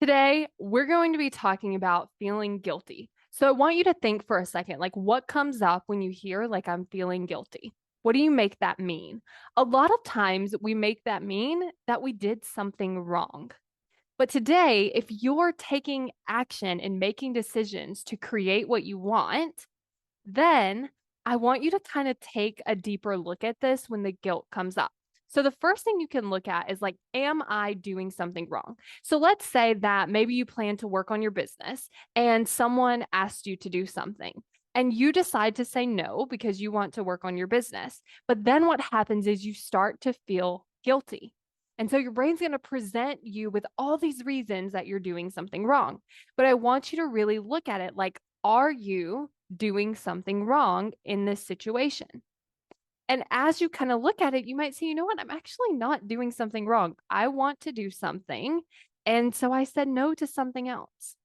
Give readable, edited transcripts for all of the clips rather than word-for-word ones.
Today, we're going to be talking about feeling guilty. So I want you to think for a second, like what comes up when you hear like I'm feeling guilty? What do you make that mean? A lot of times we make that mean that we did something wrong. But today, if you're taking action and making decisions to create what you want, then I want you to kind of take a deeper look at this when the guilt comes up. So the first thing you can look at is like, am I doing something wrong? So let's say that maybe you plan to work on your business and someone asked you to do something and you decide to say no because you want to work on your business. But then what happens is you start to feel guilty. And so your brain's going to present you with all these reasons that you're doing something wrong. But I want you to really look at it like, are you doing something wrong in this situation? And as you kind of look at it, you might say, you know what? I'm actually not doing something wrong. I want to do something. And so I said no to something else.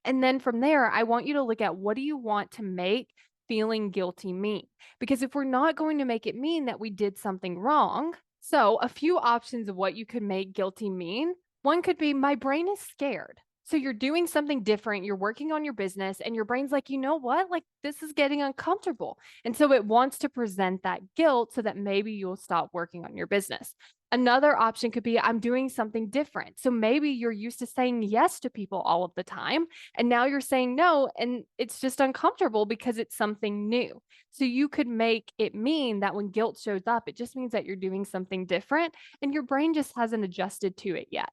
And then from there, I want you to look at what do you want to make feeling guilty mean? Because if we're not going to make it mean that we did something wrong, so a few options of what you could make guilty mean. One could be my brain is scared. So you're doing something different, you're working on your business, and your brain's like, you know what? Like, this is getting uncomfortable. And so it wants to present that guilt so that maybe you'll stop working on your business. Another option could be I'm doing something different. So maybe you're used to saying yes to people all of the time, and now you're saying no, and it's just uncomfortable because it's something new. So you could make it mean that when guilt shows up, it just means that you're doing something different and your brain just hasn't adjusted to it yet.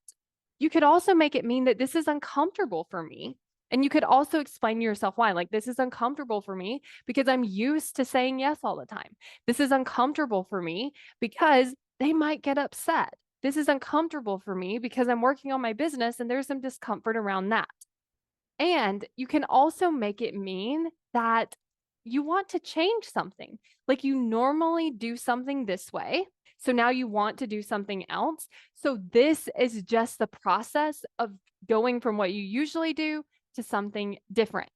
You could also make it mean that this is uncomfortable for me. And you could also explain to yourself why, like, this is uncomfortable for me because I'm used to saying yes all the time. This is uncomfortable for me because they might get upset. This is uncomfortable for me because I'm working on my business and there's some discomfort around that. And you can also make it mean that you want to change something. Like you normally do something this way. So now you want to do something else. So this is just the process of going from what you usually do to something different.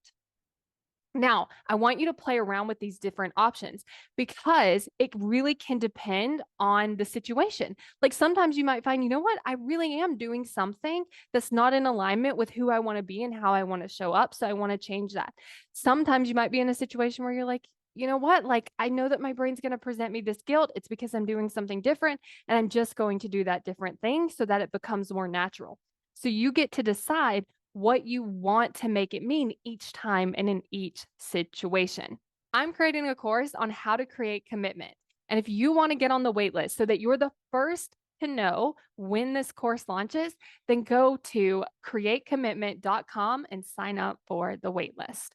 Now, I want you to play around with these different options because it really can depend on the situation. Like sometimes you might find, you know what, I really am doing something that's not in alignment with who I want to be and how I want to show up. So I want to change that. Sometimes you might be in a situation where you're like, you know what, like I know that my brain's going to present me this guilt. It's because I'm doing something different and I'm just going to do that different thing so that it becomes more natural. So you get to decide what you want to make it mean each time and in each situation. I'm creating a course on how to create commitment. And if you want to get on the wait list so that you're the first to know when this course launches, then go to createcommitment.com and sign up for the wait list.